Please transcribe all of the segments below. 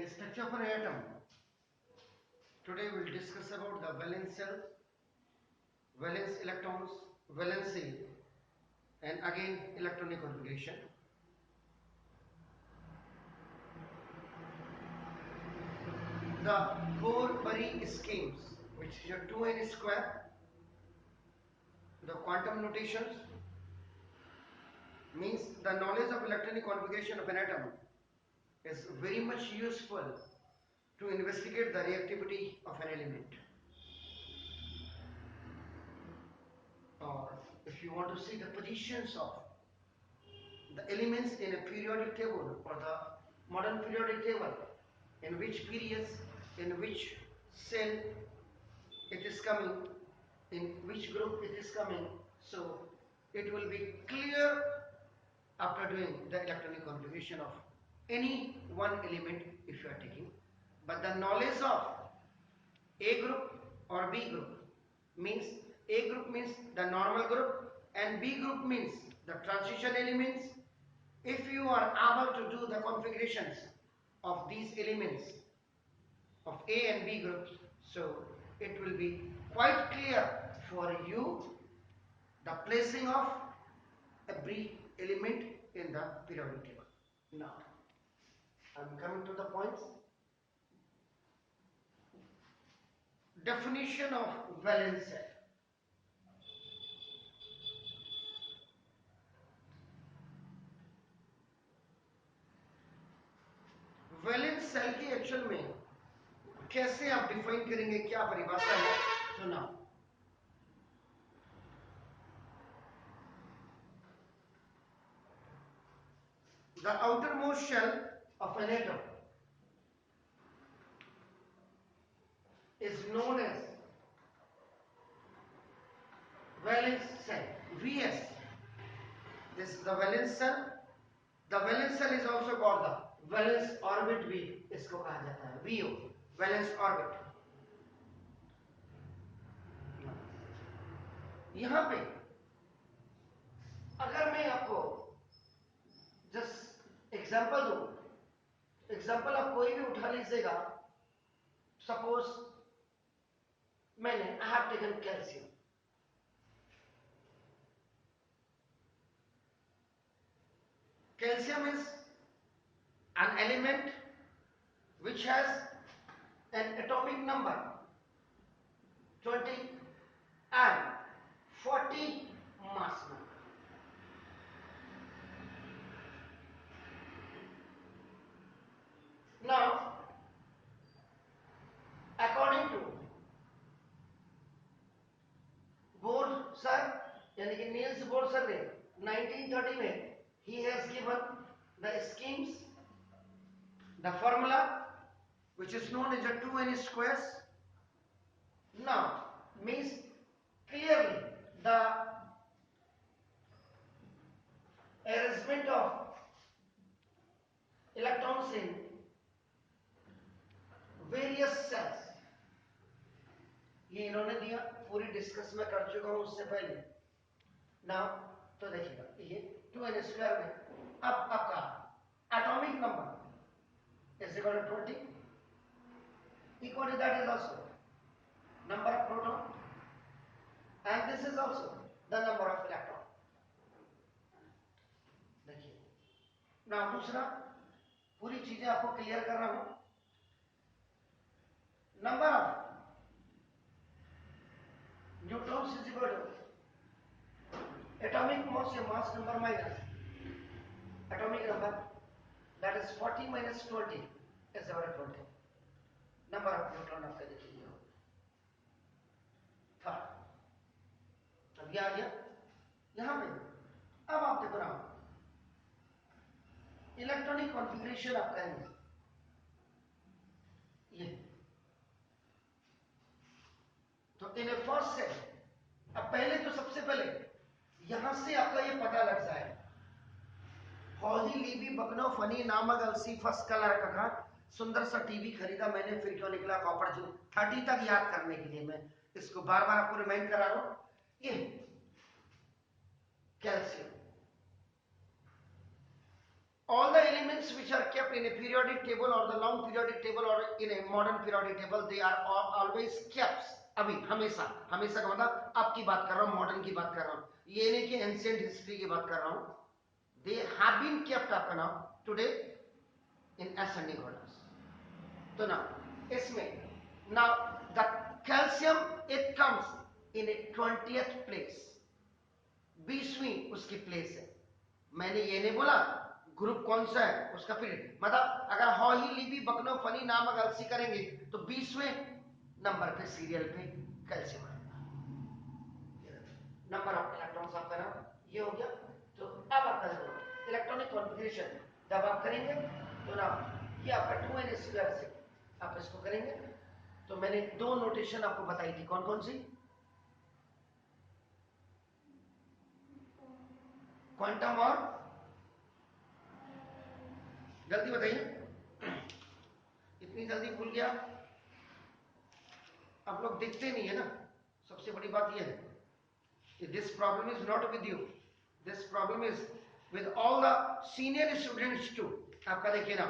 In structure of an atom, today we'll discuss about the valence shell, valence electrons, valency, and again electronic configuration. The Bohr-Bury schemes, which is your 2n square, the quantum notations, means the knowledge of electronic configuration of an atom is very much useful to investigate the reactivity of an element. Or if you want to see the positions of the elements in a periodic table or the modern periodic table, in which periods, in which cell it is coming, in which group it is coming, so it will be clear after doing the electronic configuration of any one element if you are taking. But the knowledge of A group or B group means A group means the normal group and B group means the transition elements. If you are able to do the configurations of these elements of A and B groups, so it will be quite clear for you the placing of every element in the periodic table. Now, I am coming to the points. Definition of valence shell. Valence shell की actual में कैसे आप define करेंगे, क्या परिभाषा है, सुना. The outermost shell of an atom is known as valence shell, VS. This is the valence shell. The valence shell is also called the valence orbit भी इसको कहा जाता है, VO, valence orbit. यहां पे अगर मैं आपको जस्ट एग्जांपल दूं, एग्जांपल आप कोई भी उठा लीजिएगा. सपोज मैंने I have taken calcium. Calcium is an element which has an atomic number 20 and 40 mass number. Now, according to Bohr sir, यानी कि नील्स बोर सर ने 1930 में he has given the schemes, the formula which is known as the 2n squares. Now means clearly the arrangement of electrons in various cells, ये इन्होंने दिया, पूरी discuss में कर चुका हूं उससे पहले. नाउ तो देखिएगा ये 2n स्क्वायर में अब आपका atomic number is equal to 20, equal to that is also number of proton and this is also the number of electron. देखिए नाउ दूसरा, पूरी चीजें आपको क्लियर कर रहा हूं. Number of neutrons is equal to atomic mass या mass number minus atomic number, that is 40 minus 20 is equal to 20. number of neutron आपका देखिए थर्ड. अब ये आ गया यहां पे. अब आप देख रहा हूं इलेक्ट्रॉनिक कॉन्फ़िगरेशन आपका है ये. तो इन ए फर्स्ट सेल, अब पहले तो सबसे पहले यहां से आपका ये पता लग जाए हौदी लीबी बकनो फनी नामक अलसी फर्स्ट कलर का सुंदर सा टीवी खरीदा मैंने, फिर क्यों निकला कॉपर जो 30 तक याद करने के लिए मैं इसको बार बार आपको रिमाइंड करा रहा हूं. ये calcium, all the elements which are kept in a periodic table or the long periodic table or in a modern periodic table, they are always kept. अभी हमेशा, हमेशा का मतलब अब की बात कर रहा हूँ, मॉडर्न की बात कर रहा हूँ, ये नहीं कि एंशिएंट हिस्ट्री की बात कर रहा हूँ. They have been kept up now today in ascending orders. तो now इसमें now the calcium it comes in a 20th place, 20वीं उसकी प्लेस है. मैंने ये नहीं बोला ग्रुप कौन सा है उसका पीरियड, मतलब अगर हॉ ही लिपि बकनो फनी नामक अलसी करेंगे तो 20वें नंबर पे सीरियल पे कैल्शियम आएगा. नंबर ऑफ इलेक्ट्रॉन्स आपका ना ये हो गया. तो अब आपका देखो इलेक्ट्रॉनिक कॉन्फ़िगरेशन जब आप करेंगे तो ना ये आपका 2n² से आप इसको करेंगे. तो मैंने दो नोटेशन आपको बताई थी, कौन कौन सी? क्वांटम और जल्दी बताइए, इतनी जल्दी भूल गया आप लोग, देखते नहीं है ना. सबसे बड़ी बात यह है, this problem is not with you, this problem is with all the senior students too. आपका देखिए ना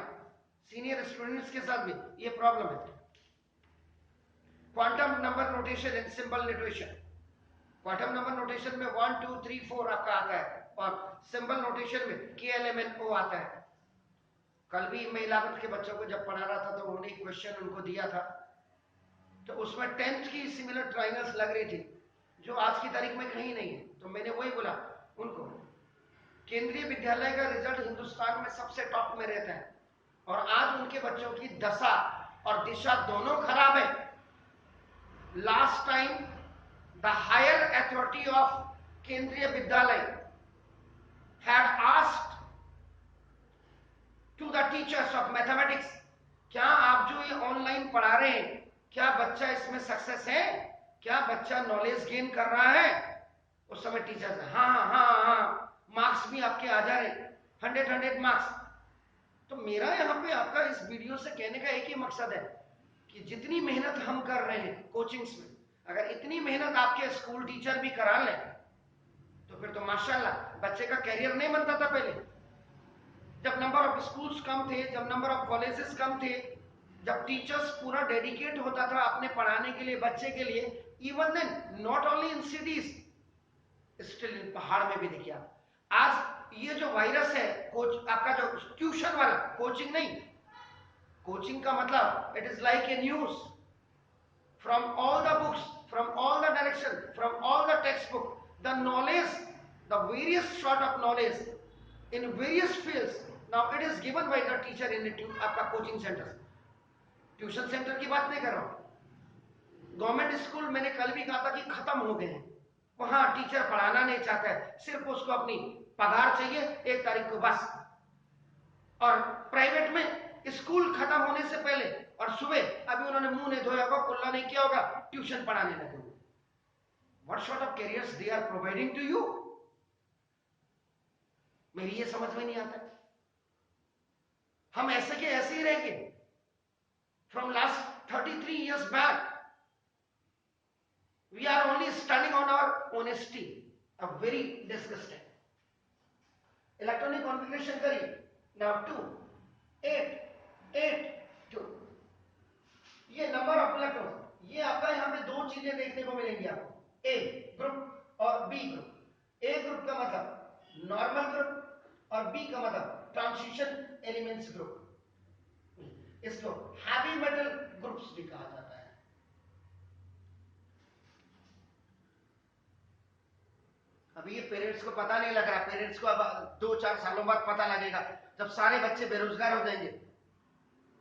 सीनियर स्टूडेंट्स के साथ भी ये प्रॉब्लम है. Quantum number notation and symbol notation. Quantum number notation में 1 2 3 4 आपका आता है और सिंबल नोटेशन में KLMNO आता है. कल भी मैं 11th के बच्चों को जब पढ़ा रहा था तो उन्होंने एक क्वेश्चन उनको दिया था, तो उसमें 10th की सिमिलर ट्रायंगल्स लग रही थी जो आज की तारीख में कहीं नहीं है. तो मैंने वही बोला उनको, केंद्रीय विद्यालय का रिजल्ट हिंदुस्तान में सबसे टॉप में रहता है और आज उनके बच्चों की दशा और दिशा दोनों खराब है. Last time the higher authority of Kendriya Vidyalaya had asked to the teachers of mathematics, क्या आप जो ये ऑनलाइन पढ़ा रहे हैं क्या बच्चा इसमें सक्सेस है, क्या बच्चा नॉलेज गेन कर रहा है? उस समय टीचर्स हाँ हाँ हाँ मार्क्स भी आपके आ जा रहे 100 मार्क्स. तो मेरा यहाँ पे आपका इस वीडियो से कहने का एक ही मकसद है कि जितनी मेहनत हम कर रहे हैं कोचिंग्स में, अगर इतनी मेहनत आपके स्कूल टीचर भी करा लें तो फिर तो माशाल्लाह. बच्चे का कैरियर नहीं बनता था पहले, जब नंबर ऑफ स्कूल्स कम थे, जब नंबर ऑफ कॉलेजेस कम थे, जब टीचर्स पूरा डेडिकेट होता था अपने पढ़ाने के लिए बच्चे के लिए. Even then not only in cities, still in पहाड़ में भी देखिए आप. आज ये जो वायरस है कोच आपका जो ट्यूशन वाला, कोचिंग नहीं, कोचिंग का मतलब it is like a news from all the books, from all the direction, from all the text book, the knowledge, the various sort of knowledge in various fields now it is given by the teacher in the आपका coaching centre. Tuition centre की बात नहीं कर रहा हूं. Government school मैंने कल भी कहा था कि खत्म हो गए हैं, वहां टीचर पढ़ाना नहीं चाहता है, सिर्फ उसको अपनी पगार चाहिए 1 तारीख को बस. और प्राइवेट में स्कूल खत्म होने से पहले और सुबह अभी उन्होंने मुंह नहीं धोया होगा, कुल्ला नहीं किया होगा, ट्यूशन पढ़ाने लगे. What sort of careers they are providing to you? मेरी ये समझ में नहीं आता. हम ऐसे के ऐसे ही रहेंगे. From last 33 years back we are only standing on our honesty. A very disgusting. Electronic configuration करिए नाउ 2 8 8 2. ये नंबर ऑफ इलेक्ट्रॉन, ये आपका यहां पे दो चीजें देखने को मिलेंगी आपको, ए ग्रुप और बी ग्रुप. ए ग्रुप का मतलब नॉर्मल ग्रुप और बी का मतलब ट्रांजिशन एलिमेंट्स ग्रुप. इसको हैवी मेटल ग्रुप्स भी कहा जाता है. अभी ये पेरेंट्स को पता नहीं लग रहा, पेरेंट्स को अब 2-4 सालों बाद पता लगेगा जब सारे बच्चे बेरोजगार हो जाएंगे.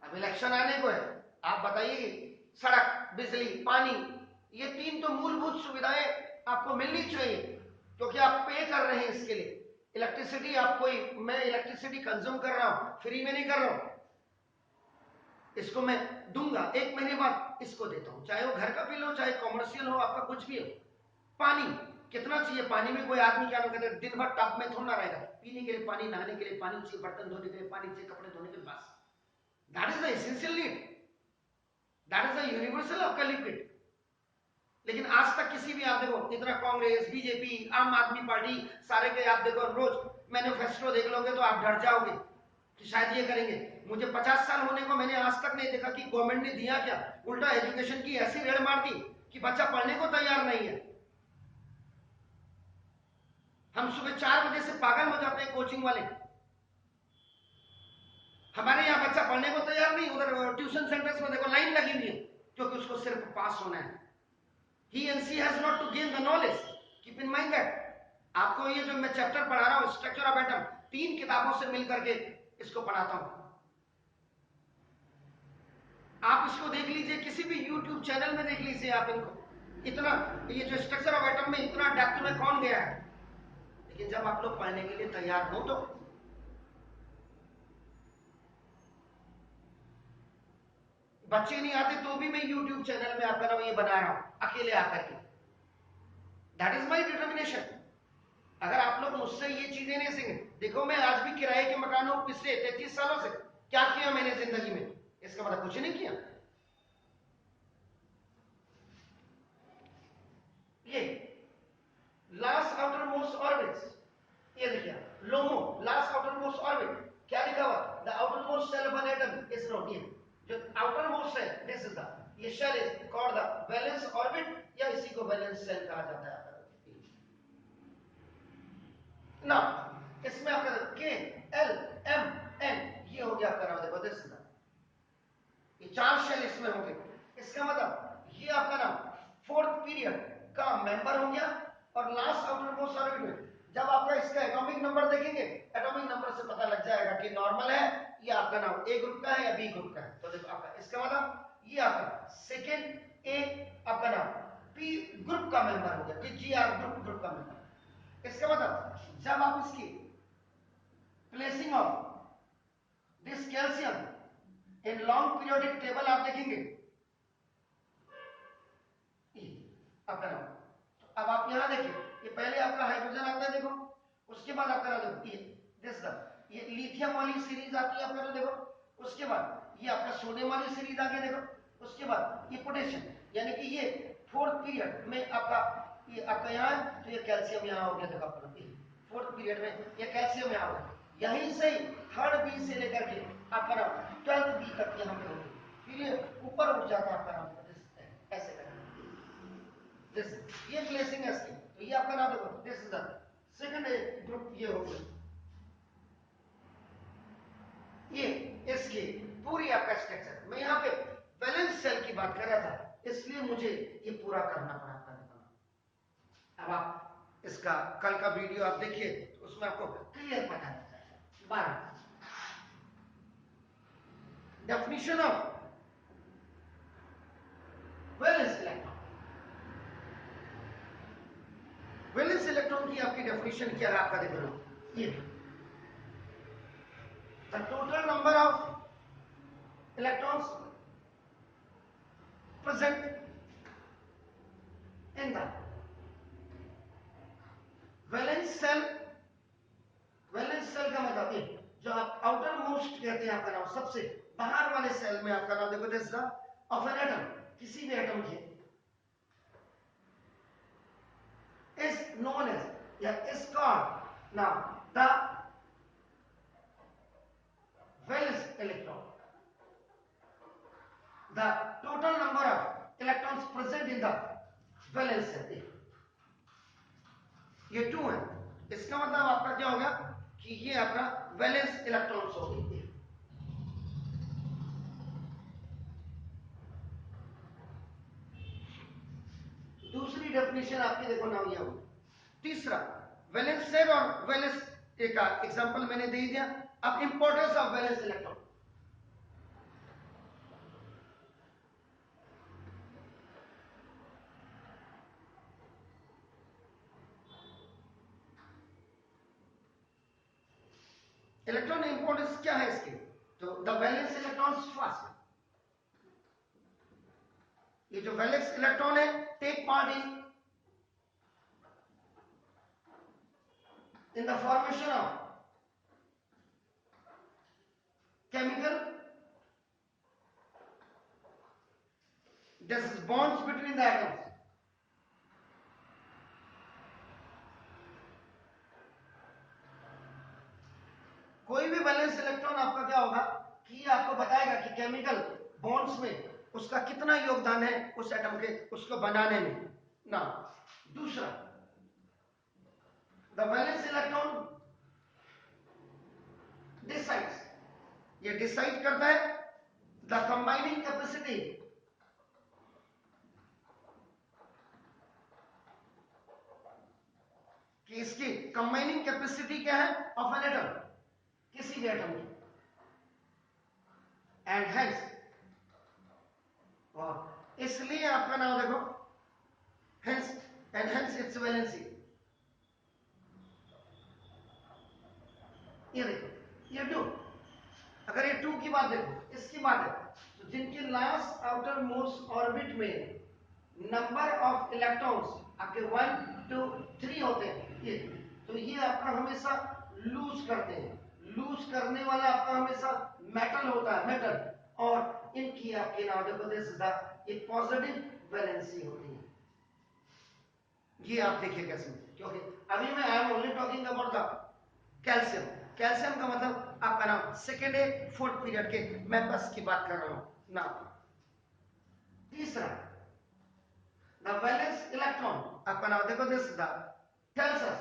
अब इलेक्शन आने को है, आप बताइए सड़क, बिजली, पानी, ये 3 तो मूलभूत सुविधाएं आपको मिलनी चाहिए क्योंकि आप पे कर रहे हैं इसके लिए. इलेक्ट्रिसिटी आप कोई, मैं इलेक्ट्रिसिटी कंज्यूम कर रहा हूं, फ्री में नहीं कर रहा हूं, इसको मैं दूंगा 1 महीने बाद इसको देता हूं, चाहे वो घर का बिल हो, चाहे कॉमर्शियल हो, आपका कुछ भी हो. पानी कितना चाहिए? पानी में कोई आदमी क्या कहते हैं दिन भर टब में थोड़ा रहेगा, पीने के लिए पानी, नहाने के लिए पानी चाहिए, बर्तन धोने के लिए पानी चाहिए, कपड़े धोने के लिए, बस. That is the essential need, that is the universal आपका लिक्विड. लेकिन आज तक किसी भी, आप देखो इतना कांग्रेस, बीजेपी, आम आदमी पार्टी सारे के आप देखो रोज मैनिफेस्टो देख लोगे तो आप डर जाओगे. कि शायद ये करेंगे। मुझे 50 साल होने को मैंने आज तक नहीं देखा कि गवर्नमेंट ने दिया क्या, उल्टा एजुकेशन की ऐसी रेड़ मार दी कि बच्चा पढ़ने को तैयार नहीं है। हम सुबह 4 बजे से पागल हो जाते हैं कोचिंग वाले। हमारे यहाँ बच्चा पढ़ने को तैयार नहीं, उधर ट्यूशन सेंटर्स में देखो लाइन लगी हुई है, क्योंकि उसको सिर्फ पास होना है। He and she has not to gain the knowledge. Keep in mind that. आपको ये जो मैं चैप्टर पढ़ा रहा हूँ स्ट्रक्चर ऑफ एटम, 3 किताबों से मिलकर के इसको पढ़ाता हूँ। आप इसको देख लीजिए, किसी भी YouTube चैनल में देख लीजिए आप इनको। इतना ये जो स्ट्रक्चर ऑफ एटम में इतना डेप्थ में कौन गया है? लेकिन जब आप लोग पढ़ने के लिए तैयार हो तो बच्चे नहीं आते तो भी मैं YouTube चैनल में आपका नाम ये बना रहा हूं अकेले आकर के। That is my determination. अगर आप लोग मुझसे ये चीजें नहीं सीखेंगे, देखो मैं आज भी किराए के मकानों पिछले 33 सालों से क्या किया मैंने जिंदगी में, इसका मतलब कुछ नहीं किया। ये लास्ट आउटर मोस्ट ऑर्बिट्स, ये देखिए लोमो लास्ट आउटर मोस्ट ऑर्बिट क्या लिखा हुआ, the outer most shell of an atom is note, ये जो आउटर मोस्ट है दिस इज द, ये shell is called the valence orbit, या इसी को वैलेंस सेल कहा जाता है। ना इसमें आपका के एल एम एन ये हो गया आपका नाम, देखो दिस इज द, ये 4 शेल इसमें होंगे। इसका मतलब ये आपका नाम 4th पीरियड का मेंबर हो गया। और लास्ट आउटर मोस्ट ऑर्बिट में जब आपका इसका एटॉमिक नंबर देखेंगे, एटॉमिक नंबर से पता लग जाएगा कि नॉर्मल है ये आपका नाम ए ग्रुप का है या बी ग्रुप का है। तो देखो आपका इसका मतलब ये आपका सेकेंड ए आपका नाम पी ग्रुप का मेंबर हो गया, जी आर ग्रुप का मेंबर। इसका मतलब जब आप इसकी placing of this calcium in long periodic table आप देखेंगे आपका नाम, तो अब आप यहां देखिए, ये पहले आपका हाइड्रोजन आता है देखो, उसके बाद आपका नाम देखो ये लिथियम वाली सीरीज आती है आपका, देखो उसके बाद ये आपका सोडियम वाली सीरीज आगे देखो, उसके बाद ये पोटेशियम, यानी कि ये 4th पीरियड में आपका ये आपका यहाँ है, तो ये कैल्शियम यहाँ हो गया देखो आपका 4th पीरियड में ये कैल्शियम यहाँ हो गया। यहीं से 3rd बी से लेकर के आपका नाम 12th बी तक यहाँ पे होगी, फिर ये ऊपर उठ जाता है आपका नाम ऐसे दिस, ये प्लेसिंग है इसकी। तो ये आपका नाम देखो this is the second group, ये हो गया ये इसकी पूरी आपका स्ट्रक्चर। मैं यहाँ पे बैलेंस सेल की बात कर रहा था, इसलिए मुझे ये पूरा करना पड़ा आपका देखना। अब आप इसका कल का वीडियो आप देखिए तो उसमें आपको क्लियर पता लग जाएगा। 12 definition of valence electron. Valence electron की आपकी डेफिनेशन क्या है आपका देख लो, ये the total number of electrons present in the valence shell. Valence shell का मतलब ये जो आप आउटर मोस्ट कहते हैं आपका नाम, सबसे बाहर वाले सेल में आपका नाम देखो दिस ऑफ एन एटम, किसी भी एटम के is known as या is called now the valence electron, the total number of electrons present in the valence cell, ये 2 है। इसका मतलब आपका क्या होगा कि ये आपका वैलेंस इलेक्ट्रॉन्स हो गए। दूसरी डेफिनेशन आपकी देखो ना ये होगी। तीसरा वैलेंस सेल और वैलेंस एक एग्जांपल मैंने दे दिया। अब importance of valence electron, electron importance क्या है इसकी, तो द वैलेंस इलेक्ट्रॉन्स फर्स्ट, ये जो वैलेंस इलेक्ट्रॉन है take part in the formation of chemical this is bonds between the atoms, कोई भी वैलेंस इलेक्ट्रॉन आपका क्या होगा कि आपको बताएगा कि केमिकल बॉन्ड्स में उसका कितना योगदान है उस एटम के उसको बनाने में ना। दूसरा, द वैलेंस इलेक्ट्रॉन डिसाइड्स, ये डिसाइड करता है द कंबाइनिंग कैपेसिटी कि इसकी कंबाइनिंग कैपेसिटी क्या है ऑफ एन एटम, किसी भी एटम की, एंड हेंस, और इसलिए आपका नाम देखो hence, and hence it's valency. ये देखो ये टू, अगर ये टू की बात देखो, इसकी बात है तो जिनके लास्ट आउटर मोस्ट ऑर्बिट में नंबर ऑफ इलेक्ट्रॉन्स आपके 1 2 3 होते हैं, ये तो ये आपका हमेशा लूज करते हैं, लूज करने वाला आपका हमेशा मेटल होता है, मेटल, और इनकी आपके नाम देखो दिस इज द एक पॉजिटिव वैलेंसी होती है। ये आप देखिए कैसे, क्योंकि अभी मैं I am only talking about the calcium, calcium का मतलब आपका नाम सेकेंड ए फोर्थ पीरियड के मेंबर्स की बात कर रहा हूं ना। तीसरा, द वैलेंस इलेक्ट्रॉन आपका नाम देखो दिस द टेल्स अस,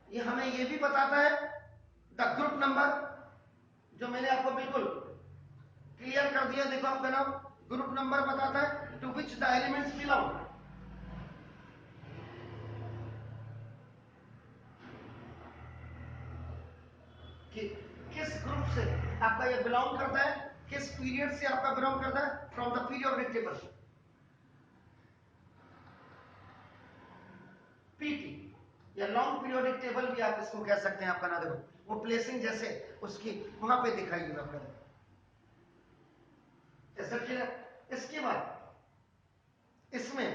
ये हमें ये भी बताता है द ग्रुप नंबर, जो मैंने आपको बिल्कुल क्लियर कर दिया, देखो आपका नाम ग्रुप नंबर बताता है to which the elements belong, कि किस ग्रुप से आपका ये बिलोंग करता है, किस पीरियड से आपका बिलोंग करता है, from the periodic table PT, या लॉन्ग पीरियोडिक टेबल भी आप इसको कह सकते हैं आपका ना, देखो वो प्लेसिंग जैसे उसकी वहां पे दिखाई होगा आपका, ऐसा क्लियर। इसके बाद इसमें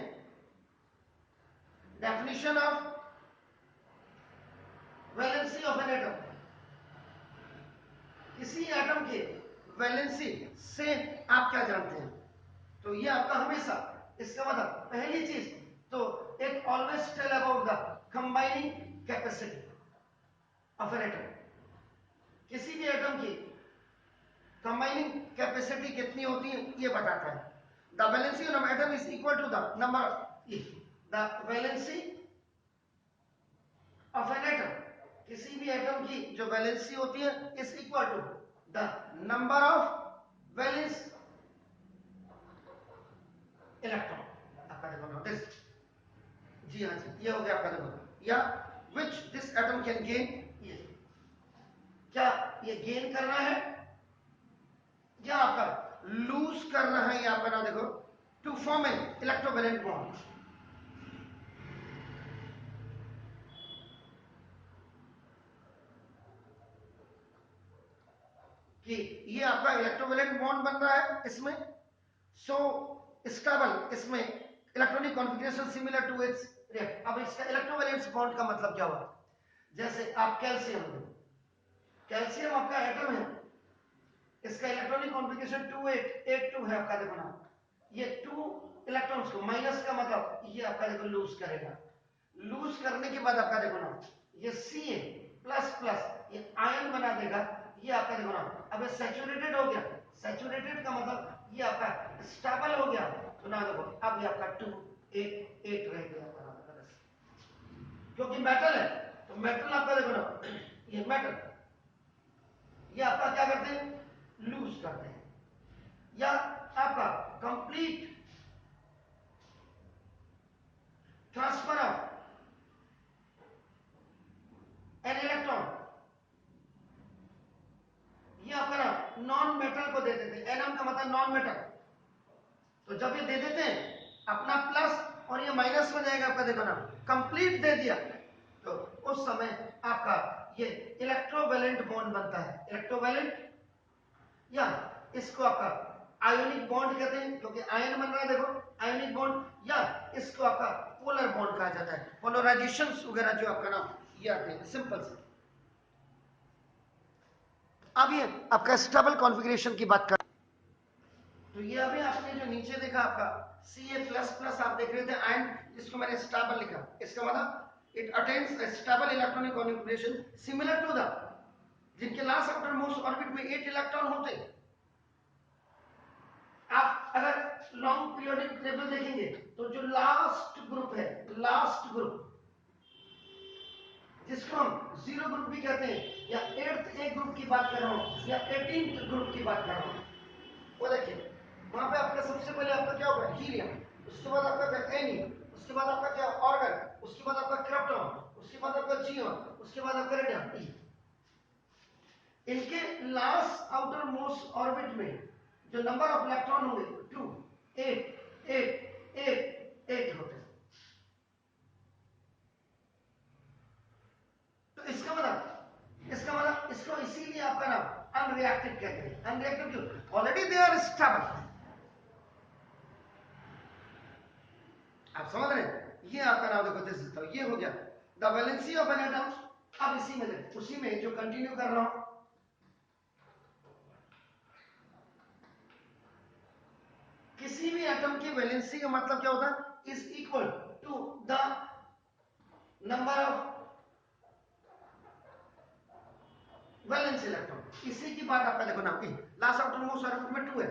definition of valency of an atom, किसी एटम के वैलेंसी से आप क्या जानते हैं, तो ये आपका हमेशा, इसका मतलब पहली चीज तो एक always tell about the combining capacity of an atom, किसी भी एटम की कंबाइनिंग कैपेसिटी कितनी होती है ये बताता है। The valency of atom is equal to the number, the valency of an atom, किसी भी एटम की जो वैलेंसी होती है is equal to the number of valence electron, आपका देखो नोटिस, जी हाँ जी, ये हो गया आपका देखो, या which this atom can gain, ये क्या ये गेन करना है या आपका लूज करना है, या आपका ना देखो to form an electrovalent bond, कि ये आपका इलेक्ट्रोवैलेंट बॉन्ड बन रहा है इसमें, सो स्टेबल, इसमें electronic configuration similar to its react. अब इसका इलेक्ट्रोवैलेंस बॉन्ड का मतलब क्या हुआ, जैसे आप कैल्शियम, कैल्शियम आपका एटम है, इसका इलेक्ट्रॉनिक कॉन्फ़िगरेशन 2882 है आपका, देखो ना ये 2 इलेक्ट्रॉन्स को माइनस का मतलब ये आपका देखो लूज करेगा, लूज करने के बाद आपका देखो ना ये Ca प्लस प्लस ये आयन बना देगा, ये आपका देखो ना अब ये सैचुरेटेड हो गया, सैचुरेटेड का मतलब ये आपका स्टेबल हो गया, तो ना देखो अब ये आपका 288 रह गया आपका, क्योंकि मेटल है तो मेटल आपका देखो ना ये मेटल ये आपका क्या करते हैं लूज करते हैं, या आपका complete transfer of an electron, ये आपका ना नॉन मेटल को दे देते हैं, एनम का मतलब नॉन मेटल, तो जब ये दे देते हैं अपना प्लस और ये माइनस में जाएगा आपका, देखो ना कंप्लीट दे दिया, तो उस समय आपका ये इलेक्ट्रोवैलेंट बॉन्ड बनता है, इलेक्ट्रोवैलेंट, या इसको आपका आयोनिक बॉन्ड कहते हैं क्योंकि आयन बन रहा है, देखो आयोनिक बॉन्ड, या इसको आपका पोलर बॉन्ड कहा जाता है, पोलराइजेशंस वगैरह जो आपका नाम ये आते हैं, सिंपल से। अब ये आपका स्टेबल कॉन्फ़िगरेशन की बात कर, तो ये अभी आपने जो नीचे देखा आपका Ca++ आप देख रहे थे आयन, जिसको मैंने स्टेबल लिखा, इसका मतलब it attains a stable electronic configuration similar to the, जिनके लास्ट आउटरमोस्ट ऑर्बिट में 8 इलेक्ट्रॉन होते हैं। आप अगर लॉन्ग पीरियोडिक टेबल देखेंगे तो जो लास्ट ग्रुप है, लास्ट ग्रुप जिसको हम जीरो ग्रुप भी कहते हैं, या 8th ए ग्रुप की बात कर रहा हूं या 18th ग्रुप की बात कर रहा हूं, वो देखिए वहां पे आपका सबसे पहले आपका क्या होगा, हीलियम, उसके बाद आपका एनी, उसके बाद आपका क्या ऑर्गन, उसके बाद आपका क्रिप्टॉन, उसके बाद आपका जियोन, उसके बाद आपका रेडियम। इनके लास्ट आउटर मोस्ट ऑर्बिट में जो नंबर ऑफ इलेक्ट्रॉन होंगे 2 8 8 8 8 होते हैं। तो इसका मतलब इसको इसीलिए आपका नाम अनरिएक्टिव कहते हैं। अनरिएक्टिव क्यों? Already they are stable. आप समझ रहे हैं? ये आपका नाम देखो, दिस इज ये हो गया the valency of an atom. अब इसी में देखो, उसी में जो कंटिन्यू कर रहा हूं, किसी भी एटम की वैलेंसी का मतलब क्या होता है, is equal to the number of valence electron. इसी की बात आपका देखो ना, लास्ट आउटर मोस्ट ऑर्बिट में 2 है,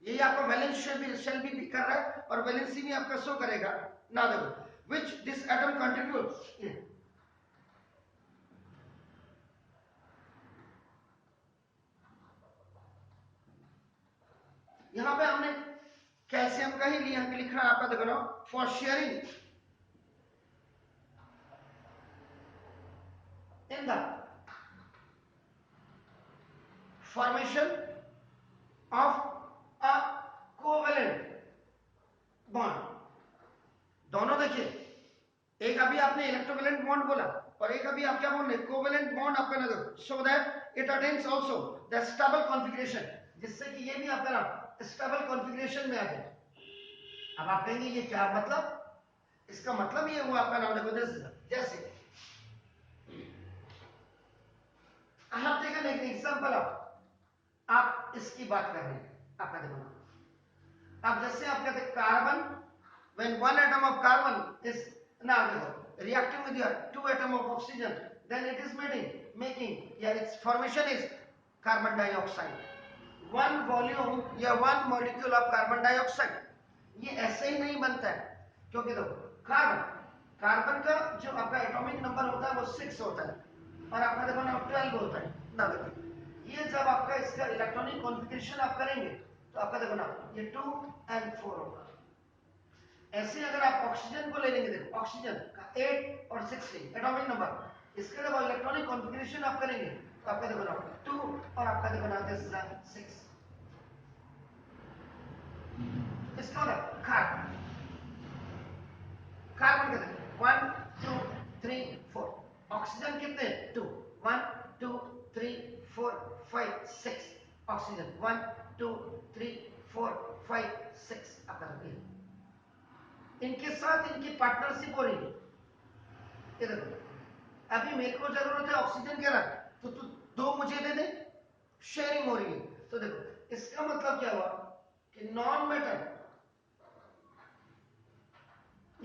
यही आपका वैलेंस शेल भी कर रहा है और वैलेंसी भी आपका शो करेगा ना। देखो व्हिच दिस एटम कंट्रीब्यूट्स, यहां पे हमने कैल्शियम का ही लिया कि लिख रहा है आपका देखो ना, for sharing in the formation of a covalent bond. दोनों देखिए, एक अभी आपने इलेक्ट्रोवेलेंट बॉन्ड बोला और एक अभी आप क्या बोल रहे हैं, कोवेलेंट बॉन्ड आपका नजर, so that it attains also the stable configuration, जिससे कि ये भी आपका ना स्टेबल कॉन्फ़िगरेशन में आ जाए। अब आप कहेंगे ये क्या मतलब, इसका मतलब ये हुआ आपका नाम देखो, जैसे I have taken an example of, आप इसकी बात कर रहे हैं आपका देखो, अब जैसे आप कहते हैं carbon, when one atom of carbon is now reacting with your 2 atom of oxygen, then it is making its formation is carbon dioxide, one volume या one molecule of carbon dioxide। ये ऐसे ही नहीं बनता है, क्योंकि देखो कार्बन का जो आपका एटॉमिक नंबर होता है वो 6 होता है और आपका देखो ना 12 होता है ना। देखो ये जब आपका इसका इलेक्ट्रॉनिक कॉन्फ़िगरेशन आप करेंगे तो आपका देखो ना ये 2 and 4 होगा। ऐसे अगर आप ऑक्सीजन को ले लेंगे, देखो ऑक्सीजन का 8 और 16 एटॉमिक नंबर, इसके जब इलेक्ट्रॉनिक कॉन्फ़िगरेशन आप करेंगे तो आपका देखो ना 2 और आपका देखो ना दिस इज 6। इसका मतलब कार्बन का देखो 1 2 3 4, ऑक्सीजन कितने 2 1 2 3 4 5 6, ऑक्सीजन 1 2 3 4 5 6 आपका देखो, इनके साथ इनकी पार्टनरशिप हो रही है। ये देखो अभी मेरे को जरूरत है ऑक्सीजन के ना, तो तू 2 मुझे दे दे, शेयरिंग हो रही है। तो देखो इसका मतलब क्या हुआ कि नॉन मेटल,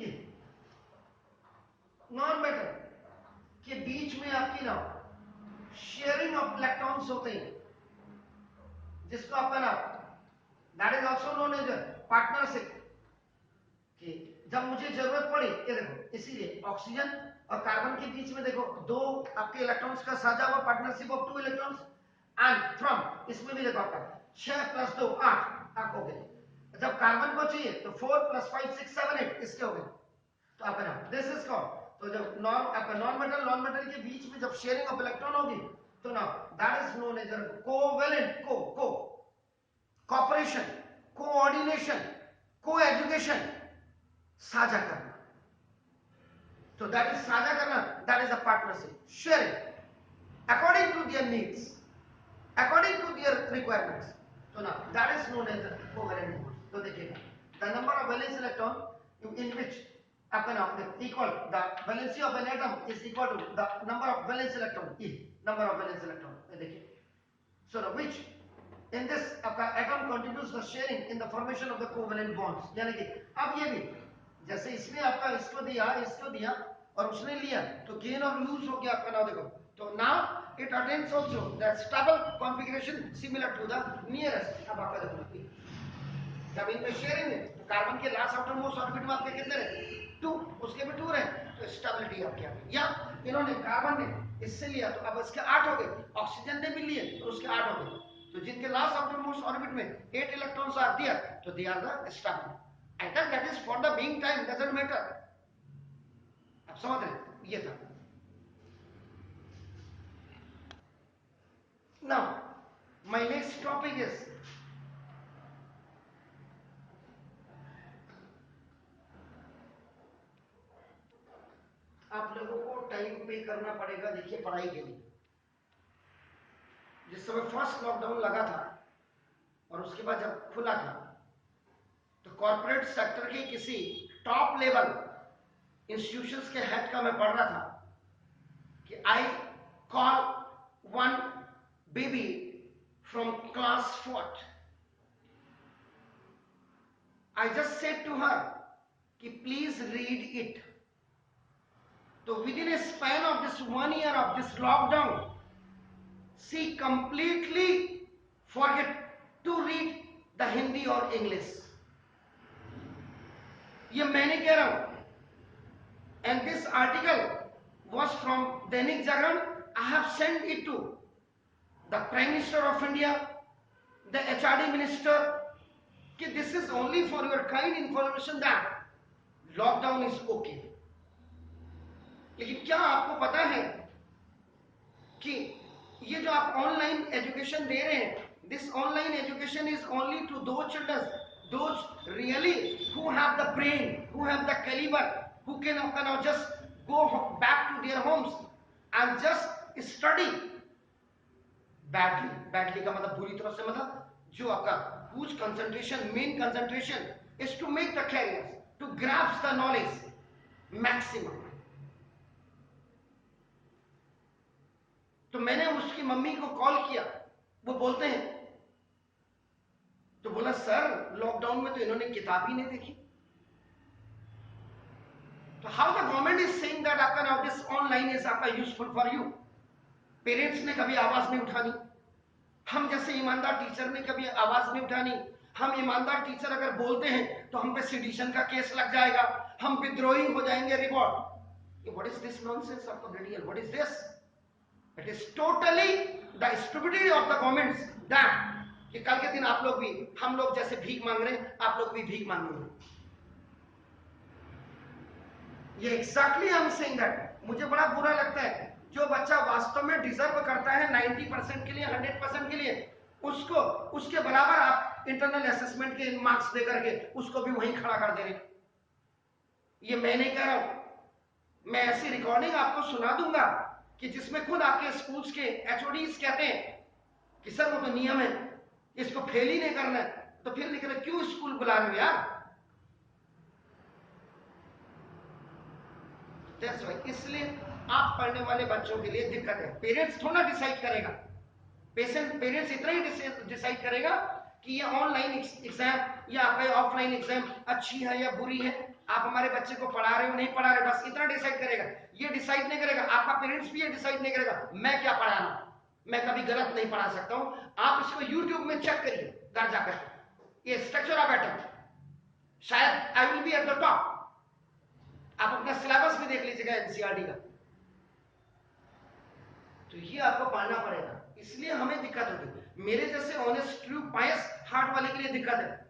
ये नॉन मेटल के बीच में आपकी ना शेयरिंग ऑफ इलेक्ट्रॉन्स होते हैं, जिसको आपका ना that is also known as partnership. कि जब मुझे जरूरत पड़ी, ये देखो इसीलिए ऑक्सीजन और कार्बन के बीच में देखो 2 आपके इलेक्ट्रॉन्स का साझा हुआ partnership of 2 electrons, and from इसमें भी देखो आपका 6 + 2 8 आप हो गए। जब कार्बन को चाहिए तो 4 + 5 6 7 8 इसके हो गए। तो आपका नाम दिस इज कॉल्ड, तो जब नॉन मेटल के बीच में जब शेयरिंग ऑफ इलेक्ट्रॉन होगी तो ना that is known as covalent, co cooperation, coordination, co education, साझा करना। तो दैट इज साझा करना, that is a partnership, sharing according to their needs, according to their requirements. तो ना that is known as covalent bond. तो देखिए the number of valence electron in which आपका नाम equal the valency of an atom is equal to the number of valence electron, ये number of valence electron. देखिए so the which in this आपका atom contributes the sharing in the formation of the covalent bonds। यानी कि अब ये भी जैसे इसमें आपका इसको दिया और उसने लिया तो गेन और लूज हो गया आपका नाउ देखो। तो now it attains also the stable configuration similar to the nearest. अब आपका देखो जब इनमें शेयरिंग है तो कार्बन के लास्ट आउटर मोस्ट ऑर्बिट में आपके कितने रहे 2, उसके भी 2 रहे तो स्टेबिलिटी आपके आ गई। या इन्होंने कार्बन ने इससे लिया तो अब इसके 8 हो गए, ऑक्सीजन ने भी लिए तो उसके 8 हो गए। तो जिनके लास्ट आउटर मोस्ट ऑर्बिट में 8 इलेक्ट्रॉन्स आर देयर तो they are the stable. Atom that is for the being time doesn't matter. आप समझ रहे ये था। Now my next topic is आप लोगों को टाइम पे करना पड़ेगा देखिए पढ़ाई के लिए। जिस समय फर्स्ट लॉकडाउन लगा था और उसके बाद जब खुला था तो कॉर्पोरेट सेक्टर के किसी टॉप लेवल इंस्टीट्यूशंस के हेड का मैं पढ़ रहा था कि I call one baby from class 4th। I just said to her कि प्लीज रीड इट। तो with in a span of this 1 year of this lockdown she completely forget to read the Hindi और English। ये मैंने कह रहा हूं and this article was from Dainik Jagran. I have sent it to the Prime Minister of India, the HRD Minister कि this is only for your kind information that lockdown is okay। लेकिन क्या आपको पता है कि ये जो आप ऑनलाइन एजुकेशन दे रहे हैं this online education is only to दो children those really who have the brain who have the calibre who can just go back to their homes and just study badly का मतलब बुरी तरह से मतलब जो आपका whose concentration main concentration is to make the careers to grasp the knowledge maximum. तो मैंने उसकी मम्मी को कॉल किया, वो बोलते हैं तो बोला सर लॉकडाउन में तो इन्होंने किताब ही नहीं देखी। तो how the government is saying that आपका नाउ दिस ऑनलाइन इज आपका यूजफुल फॉर यू। पेरेंट्स ने कभी आवाज नहीं उठानी, हम जैसे ईमानदार टीचर ने कभी आवाज नहीं उठानी। हम ईमानदार टीचर अगर बोलते हैं तो हम पे सेडिशन का केस लग जाएगा, हम विद्रोही हो जाएंगे report. What is this nonsense of the radial, what is this? It is totally the stupidity of the governments that कि कल के दिन आप लोग भी हम लोग जैसे भीख मांग रहे हैं आप लोग भी भीख मांगेंगे। ये exactly I am saying that. मुझे बड़ा बुरा लगता है जो बच्चा वास्तव में डिजर्व करता है 90% के लिए 100% के लिए उसको उसके बराबर आप इंटरनल असेसमेंट के मार्क्स दे करके उसको भी वहीं खड़ा कर दे रहे। ये मैं नहीं कह रहा हूं, मैं ऐसी रिकॉर्डिंग आपको सुना दूंगा कि जिसमें खुद आपके स्कूल्स के एचओडीज कहते हैं कि सर वो तो नियम है इसको फेल ही नहीं करना है तो फिर लिख रहे क्यों स्कूल बुला रहे हो यार। इसलिए आप पढ़ने वाले बच्चों के लिए दिक्कत है। पेरेंट्स थोड़ा डिसाइड करेगा, पेरेंट्स इतना ही डिसाइड करेगा कि ये ऑनलाइन एग्जाम या आपका ऑफलाइन एग्जाम अच्छी है या बुरी है, आप हमारे बच्चे को पढ़ा रहे हो नहीं पढ़ा रहे, बस इतना डिसाइड करेगा। ये डिसाइड नहीं करेगा, आपका पेरेंट्स भी ये डिसाइड नहीं करेगा मैं क्या पढ़ाना, मैं कभी गलत नहीं पढ़ा सकता हूं। आप इसको यूट्यूब में चेक करिए घर जाकर, ये स्ट्रक्चर ऑफ एटम, शायद I will be at the top. आप अपना सिलेबस भी देख लीजिएगा एनसीईआरटी का। तो ये आपको पढ़ना पड़ेगा, इसलिए हमें दिक्कत होती है। मेरे जैसे ऑनेस्ट ट्रू पायस हार्ट वाले के लिए दिक्कत है।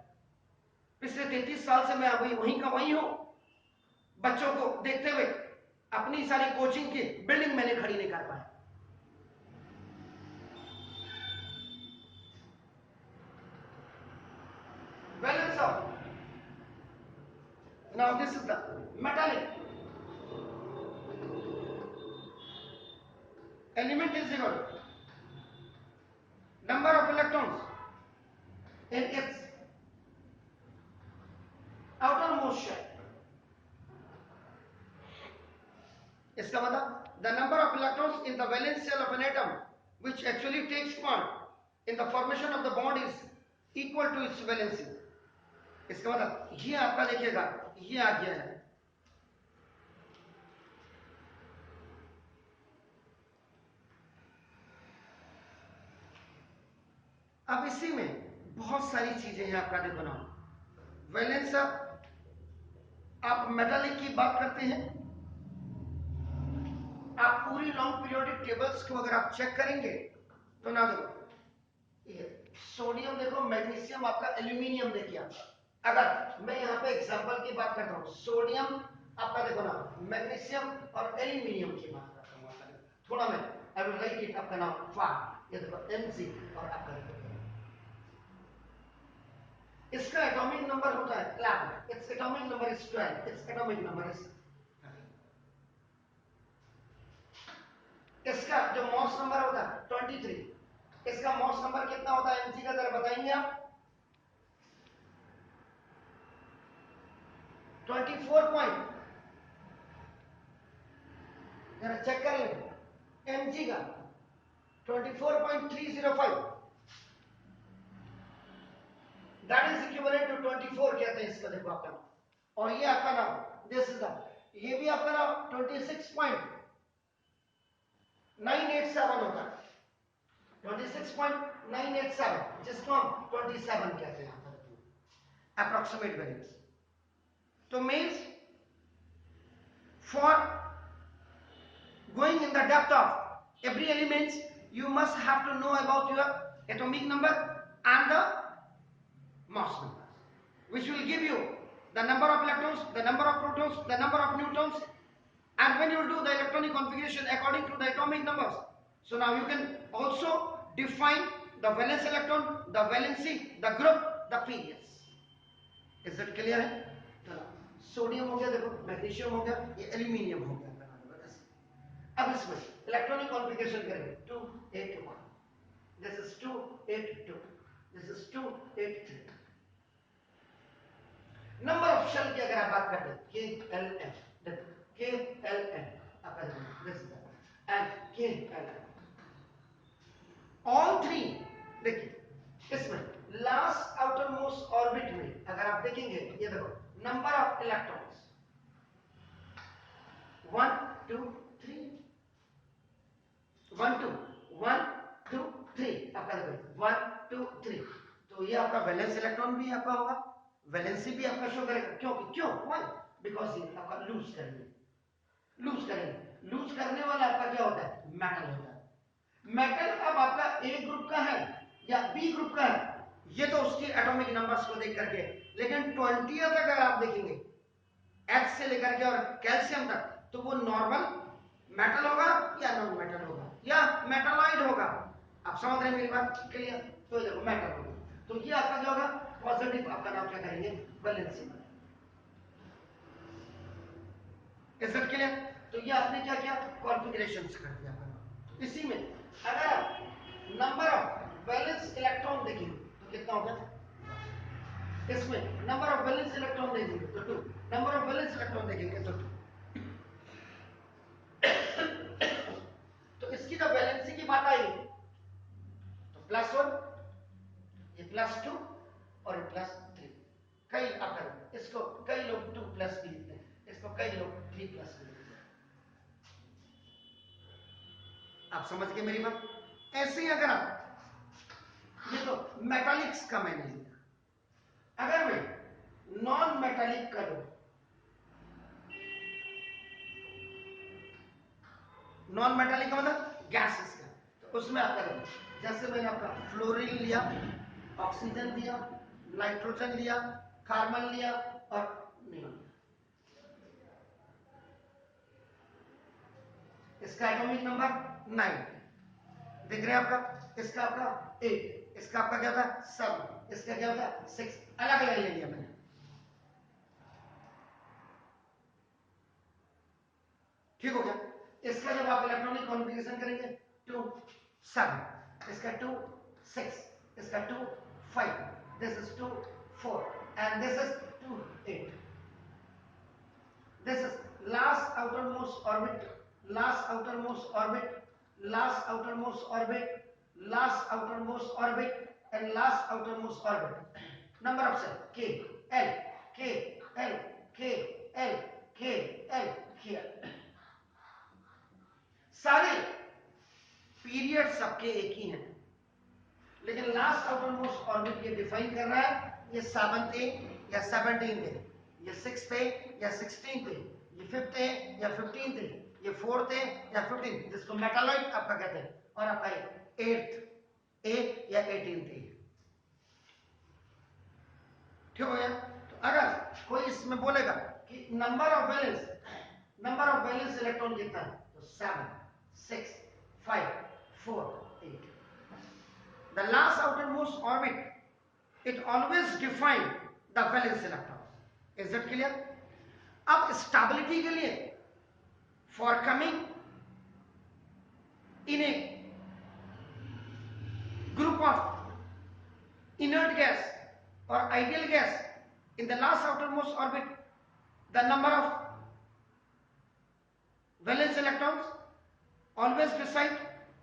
पिछले 33 साल से मैं अभी वहीं का वहीं हूं, बच्चों को देखते हुए अपनी सारी कोचिंग की बिल्डिंग मैंने खड़ी नहीं कर पाया। Valence of now this is the metallic element is equal number of electrons in its outermost shell। इसका मतलब the number of electrons in the valence shell of an atom which actually takes part in the formation of the bond is equal to its valency। इसका मतलब ये आपका देखिएगा ये आ गया है अब इसी में बहुत सारी चीजें हैं आपका, देखो ना, वैलेंस आप मेटालिक की बात करते हैं, आप पूरी लॉन्ग पीरियोडिक टेबल्स को अगर आप चेक करेंगे तो ना, देखो सोडियम, देखो मैग्नीशियम, आपका एल्यूमिनियम, देखिए आपका, अगर मैं यहाँ पे एग्जांपल की बात करता हूँ, सोडियम आपका, देखो ना, मैग्नीशियम और एल्यूमिनियम की बात करता हूँ आपका, थोड़ा मैं आई विल राइट इट, आपका नाम फार, ये देखो Mg, और आपका देखो इसका एटॉमिक नंबर होता है 11, its atomic number is 12, its atomic number is, इसका जो मॉस नंबर होता है 23, इसका मॉस नंबर कितना होता है Mg का, जरा बताएंगे आप? 24 पॉइंट, जरा चेक कर लें Mg का 24.305, दैट इज इक्विवेलेंट टू 24 कहते हैं इसका, देखो आपका, और ये आपका नाम, दिस इज द, ये भी आपका नाम 26.987 होता है, 26.987, जिसको हम 27 कहते हैं अप्रोक्सीमेट वैल्यूज। तो means for going in the depth of every elements, you must have to know about your atomic number and the mass number, which will give you the number of electrons, the number of protons, the number of neutrons, and when you do the electronic configuration according to the atomic numbers, so now you can also define the valence electron, the valency, the group, the periods. Is that clear है? चलो, sodium हो गया, देखो magnesium हो गया, ये aluminium हो गया। अब इसमें इलेक्ट्रॉनिक कॉन्फ़िगरेशन करेंगे 281, this is 282, this is 283। Number of shell की अगर आप बात करते हैं KLM, देखो KLM आपका this is and KLM, all three, देखिए इसमें लास्ट आउटर मोस्ट ऑर्बिट में अगर आप देखेंगे, ये देखो नंबर ऑफ इलेक्ट्रॉन्स 1 2 3, 1 2 1 2 3, आपका देखो 1 2 3, तो ये आपका वैलेंस इलेक्ट्रॉन भी आपका होगा, वैलेंसी भी आपका शो करेगा, क्यों व्हाई, बिकॉज ये आपका लूज करेंगे, लूज करने वाला आपका क्या होता है, मेटल होता है। मेटल अब आपका ए ग्रुप का है या बी ग्रुप का है, ये तो उसकी एटॉमिक नंबर्स को देख करके, लेकिन 20 तक अगर आप देखेंगे H से लेकर के और कैल्शियम तक, तो वो नॉर्मल मेटल होगा या नॉन मेटल होगा या मेटालॉइड होगा। आप समझ रहे हैं मेरी बात, क्लियर? तो देखो मेटल होगा, तो ये आपका क्या होगा, पॉजिटिव, आपका नाम क्या करेंगे, वैलेंसी। Is it clear? तो ये आपने क्या किया, कॉन्फ़िगरेशंस कर दिया। इसी में अगर आप नंबर ऑफ वैलेंस इलेक्ट्रॉन देखेंगे तो कितना होगा, इसमें नंबर ऑफ वैलेंस इलेक्ट्रॉन देखेंगे तो 2, नंबर ऑफ वैलेंस इलेक्ट्रॉन देखेंगे तो 2। तो इसकी जब वैलेंसी की बात आई तो +1, ये +2 और ये +3, कई आप इसको कई लोग 2+ भी लिखते हैं, इसको कई लोग 3+ भी लिखते हैं। आप समझ गए मेरी बात? ऐसे ही अगर आप ये तो मेटालिक्स का मैंने लिया, अगर मैं नॉन मेटालिक करूं, नॉन मेटालिक का मतलब गैसेस का, तो उसमें आप करें, जैसे मैंने आपका फ्लोरीन लिया, ऑक्सीजन लिया, नाइट्रोजन लिया, कार्बन लिया और नियॉन। इसका एटॉमिक नंबर 9 दिख रहे हैं आपका, इसका आपका 8, इसका आपका क्या था 7, इसका क्या था 6, अलग अलग ले लिया मैंने, ठीक हो गया। इसका जब आप इलेक्ट्रॉनिक कॉन्फ़िगरेशन करेंगे 2 7, इसका 2 6, इसका 2 5, this is 2 4 and this is 2 8, this is last outermost orbit, last outermost orbit, last outermost orbit, last outermost orbit and last outermost orbit. Number of cell K L K L K L K L K L, सारे period सबके एक ही हैं, लेकिन last outer most orbit ये define कर रहा है ये 7th है या 17th है, ये 6th है या 16th है, ये 5th है या 15th है, ये 4th है या 15th, जिसको मेटालॉइड आपका कहते हैं, और आपका 8th ए या 18th है। ठीक हो गया? तो अगर कोई इसमें बोलेगा कि नंबर ऑफ वैलेंस इलेक्ट्रॉन कितना है, तो 7 6 5 4 8। The last outermost orbit, it always define the valence electrons. Is that clear? अब stability के लिए for coming in a group of inert gas or ideal gas in the last outermost orbit, the number of valence electrons always decide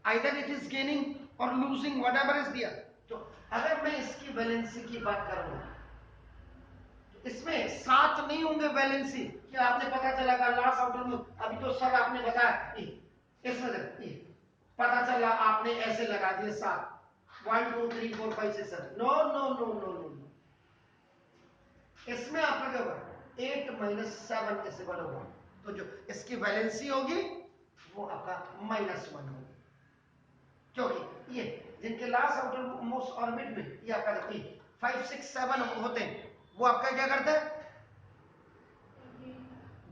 either it is gaining or losing whatever is there. तो अगर मैं इसकी valency की बात करूं, इसमें 7 नहीं होंगे वैलेंसी कि आपने पता चला का लास्ट आउटर में, अभी तो सर आपने बताया इसमें पता चला आपने ऐसे लगा दिए 7 1 2 3 4 5 6 7। No no no no no, इसमें आपका क्या होगा 8 माइनस 7 ऐसे होगा, तो जो इसकी वैलेंसी होगी वो आपका -1 होगी, क्योंकि ये जिनके लास्ट आउटर मोस्ट ऑर्बिट में ये आपका देखिए 5 6 7 होते हैं, वो आपका क्या करता है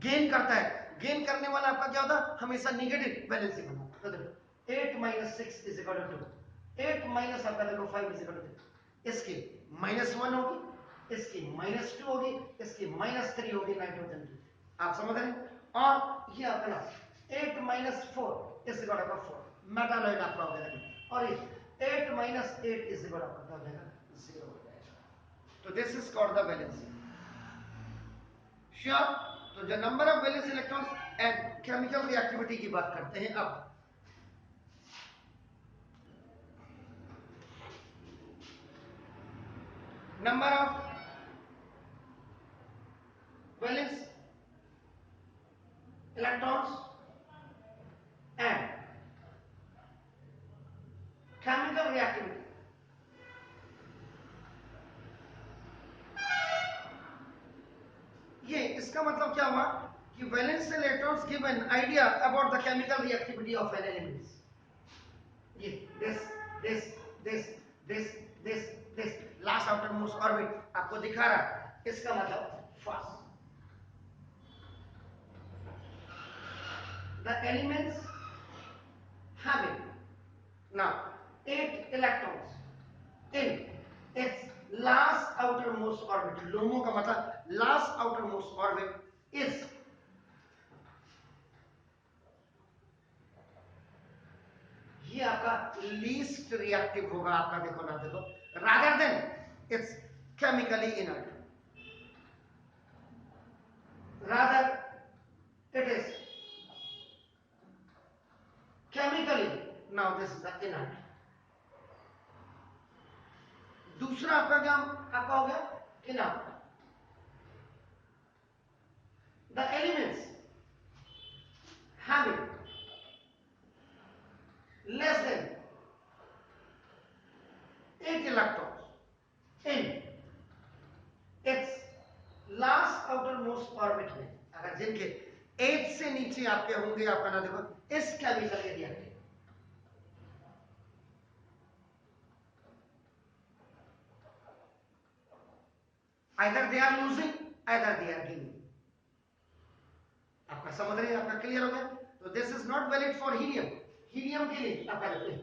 गेन करता है, गेन करने वाला आपका क्या होता है हमेशा नेगेटिव वैलेंसी बनाता है। तो देखो 8 minus 6 is equal to 8 minus आपका देखो 5 इज इक्वल टू, इसकी -1 होगी, इसकी -2 होगी, इसकी -3 होगी नाइट्रोजन की, आप समझ रहे हैं? और ये आपका 8 minus 4 is equal to 4 metalloid आपका हो जाएगा, और ये 8 माइनस 8 इज इक्वल टू हो जाएगा 0 हो जाएगा। तो this is called the valency. Sure? तो जो number of valence electrons and chemical reactivity की बात करते हैं अब। Number of valence electrons and chemical reactivity. ये इसका मतलब क्या हुआ कि valence electrons give an idea about the chemical reactivity of an elements. ये this last outer most orbit आपको दिखा रहा है, इसका मतलब first the elements having now 8 electrons in its last outermost orbit, LOMO का मतलब last outermost orbit is ये आपका least reactive होगा, आपका देखो ना देखो, rather than it's chemically inert, rather it is chemically, now this is the inert। दूसरा आपका क्या आपका हो गया inert, the elements having less than 8 electrons in its last outermost orbit में, अगर जिनके 8 से नीचे आपके होंगे आपका ना देखो इस केमिकल एरिया के, either they are losing either they are gaining। आपका समझ रहे हैं? आपका क्लियर हो गया? तो this is not valid for helium. Helium के लिए आपका देखते हैं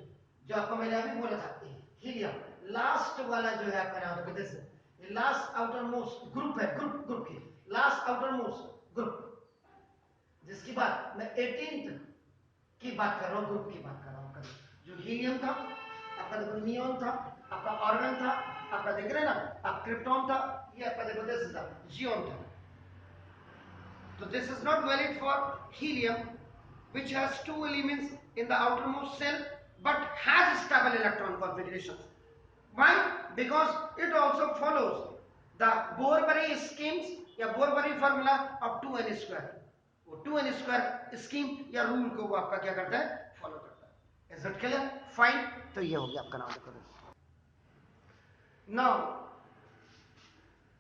जो आपको मैंने अभी बोला था, हीलियम लास्ट वाला जो है आपका नाम this last outer most group है, ग्रुप की लास्ट आउटर मोस्ट ग्रुप, जिसकी बात मैं 18th की बात कर रहा हूँ, ग्रुप की बात कर रहा हूँ। जो हीलियम था आपका देखो नियोन था, आपका ऑर्गन था, आपका देख रहे हैं ना आप क्रिप्टॉन था, ये आपका देखो दिस था जियोन था। So this is not valid for helium, which has 2 elements in the outermost shell but has stable electron configurations. Why? Because it also follows the Bohr-Bury schemes या Bohr-Bury formula of 2n square। वो 2n square scheme या rule को वो आपका क्या करता है follow करता है। Is it clear? Fine। तो ये हो गया आपका नाम देखो। Now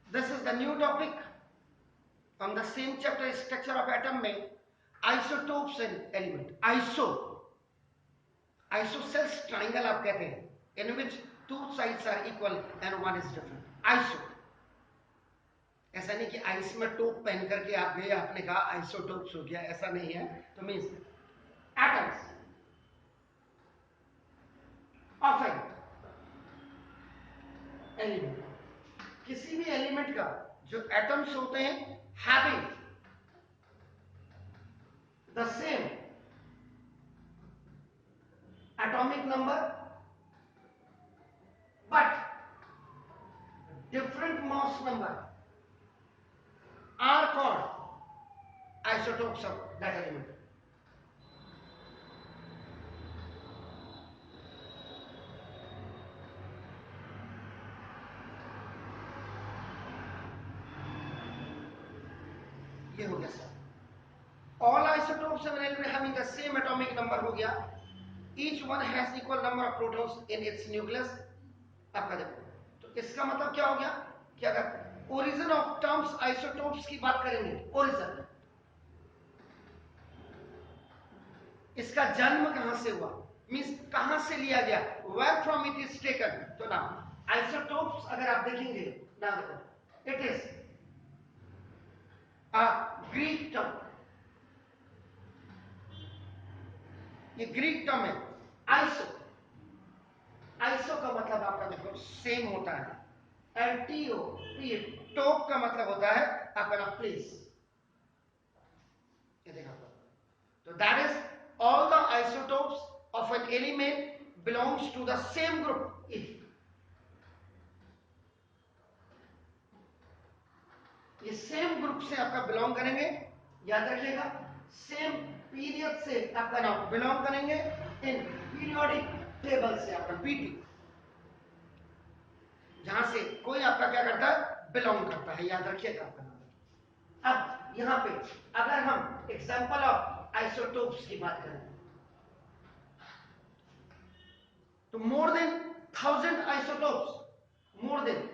this is the new topic on the same chapter structure of atom में isotopes and element. Isosceles triangle आप कहते हैं in which two sides are equal and one is different. Iso, ऐसा नहीं कि आइस में टोप पहन करके आप गए आपने कहा आइसोटोप्स हो गया, ऐसा नहीं है. तो means atoms of an element, किसी भी एलिमेंट का जो एटम्स होते हैं having the same atomic number but different mass number are called isotopes of that element. ये हो गया sir. All isotopes of an element having the same atomic number हो गया. Each one has equal number of protons in its nucleus. आपका देखो, तो इसका मतलब क्या हो गया कि अगर ओरिजिन ऑफ टर्म्स आइसोटोप्स की बात करेंगे, ओरिजिन इसका जन्म कहां से हुआ, मींस कहां से लिया गया, where from it is taken. तो ना आइसोटोप्स अगर आप देखेंगे ना, देखो it is a Greek term. ये ग्रीक टर्म है आइसो. आइसो का मतलब आपका देखो सेम होता है. एलटीओ पी, टोप का मतलब होता है अपना प्लेस. ये देखा तो that is all the isotopes of an element belongs to the same group. ये सेम ग्रुप से आपका बिलोंग करेंगे, याद रखिएगा. सेम पीरियड से आपका नाम बिलोंग करेंगे इन पीरियोडिक टेबल से आपका पीटी, जहां से कोई आपका क्या करता है, बिलोंग करता है. याद रखिएगा आपका नाम. अब यहां पे अगर हम एग्जांपल ऑफ आइसोटोप्स की बात करें तो मोर देन 1000 isotopes, मोर देन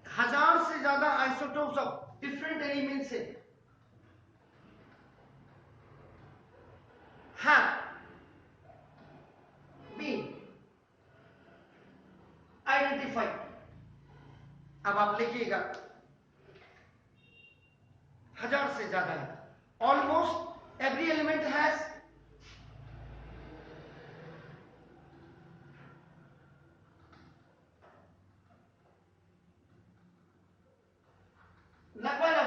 1000 से ज्यादा आइसोटोप्स ऑफ डिफरेंट एलिमेंट से have been identified. अब आप लिखिएगा 1000 से ज्यादा है. ऑलमोस्ट एवरी एलिमेंट हैज लगभग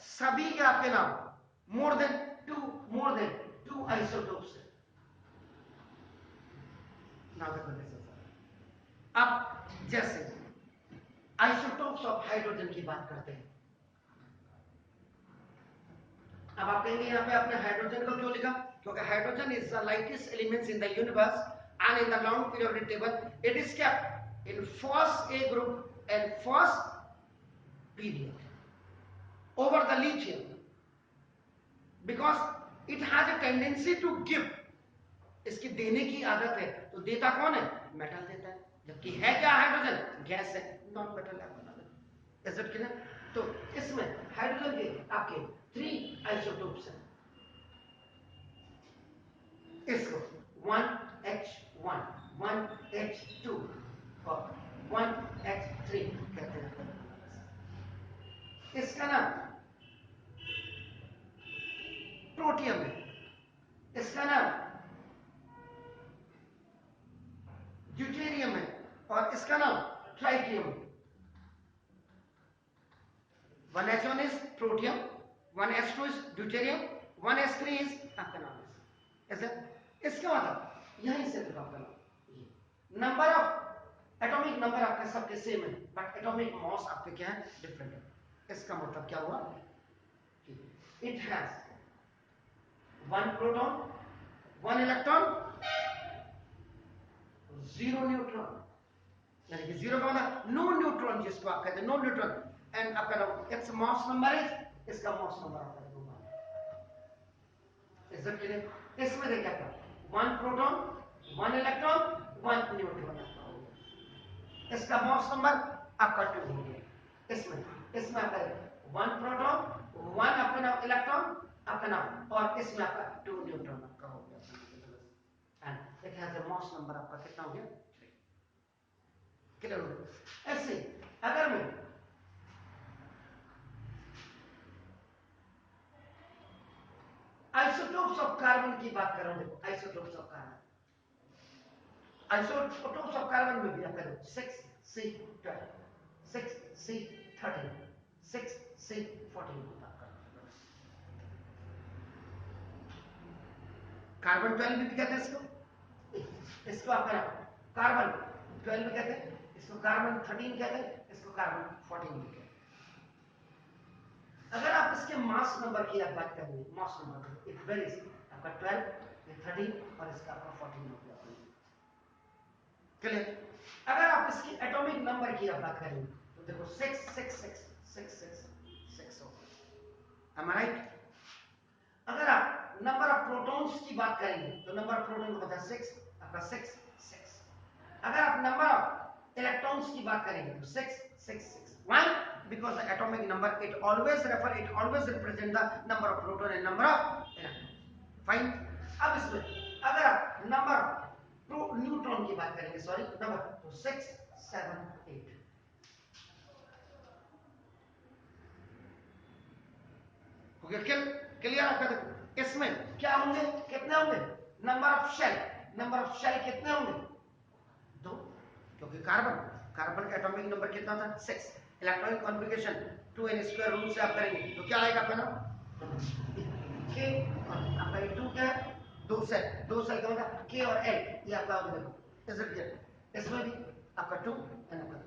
सभी के आपके नाम मोर देन टू आइसोटोप्स है. अब जैसे आइसोटोप्स ऑफ हाइड्रोजन की बात करते हैं. अब आप कहेंगे यहाँ पे आपने हाइड्रोजन को क्यों लिखा, क्योंकि hydrogen is the lightest elements in the universe and in the long periodic table it is kept in first A group and first period over the lithium because it has a tendency to give. इसकी देने की आदत है, तो देता कौन है, metal देता है. जबकि है क्या, हाइड्रोजन गैस है, नॉन मेटल है. Is it clear? तो इसमें हाइड्रोजन के आपके 3 आइसोटोप्स हैं. इसको 1H1, 1H2 और 1H3 कहते हैं. इसका नाम प्रोटियम है, इसका नाम ड्यूटेरियम है और इसका नाम ट्राइटियम है. 1H1 is protium, 1H2 is deuterium, 1H3 is आपका नाम ऐसा. इसका मतलब यहीं से देखो आपका नाम, नंबर ऑफ एटॉमिक नंबर आपके सबके सेम है बट एटॉमिक मास आपके क्या है, डिफरेंट है. इसका मतलब क्या हुआ, it has 1 proton, 1 electron, 0 neutron. यानी कि 0 का मतलब नो न्यूट्रॉन, जिसको आप कहते हैं नो न्यूट्रॉन. एंड आपका इट्स मास नंबर इज, इसका मास नंबर आपका 2. Is it clear? इसमें देखिए आपका 1 प्रोटॉन 1 इलेक्ट्रॉन 1 न्यूट्रॉन आपका हो गया। इसका मॉस नंबर आपका 2 हो गया। इसमें आपका 1 प्रोटॉन 1 अपना इलेक्ट्रॉन अपना और इसमें आपका 2 न्यूट्रॉन आपका हो गया। And it has a mass number आपका कितना हो गया 3। क्लियर हो गया। ऐसे अगर मैं आइसोटोप्स ऑफ कार्बन की बात कर रहा हूं, देखो आइसोटोप्स ऑफ कार्बन में भी आपका 6C12 6C13 6C14 होता है कार्बन 12 भी कहते हैं इसको आपका कार्बन 12 भी कहते हैं, इसको कार्बन 13 कहते हैं, इसको कार्बन 14 भी कहते हैं। अगर आप इसके मास नंबर की आप बात करेंगे, मास नंबर इट वेरीज, आपका 12 ये 13 और इसका आपका 14 हो गया। क्लियर। अगर आप इसकी एटॉमिक नंबर की आप बात करेंगे तो देखो 666 होगा। एम आई राइट। अगर आप नंबर ऑफ प्रोटॉन्स की बात करेंगे तो नंबर ऑफ प्रोटॉन को पता है 6 आपका 6 अगर आप नंबर ऑफ इलेक्ट्रॉन्स की बात करेंगे तो 6 why because the atomic number it always represent the number of proton and number of electron. Fine. अब इसमें अगर आप नंबर ऑफ न्यूट्रॉन की बात करेंगे, सॉरी नंबर, तो 6 7 8 हो गया। क्लियर आपका। देखो इसमें क्या होंगे, कितने होंगे, नंबर ऑफ शेल कितने होंगे 2, क्योंकि कार्बन का एटॉमिक नंबर कितना था 6, electronic configuration 2n square root से आप करेंगे तो क्या आएगा अपना k और आपका 2 क्या है 2 सेल का मतलब k और l ये आपका हो देखो इज इट क्लियर। इसमें भी आपका 2 एंड आपका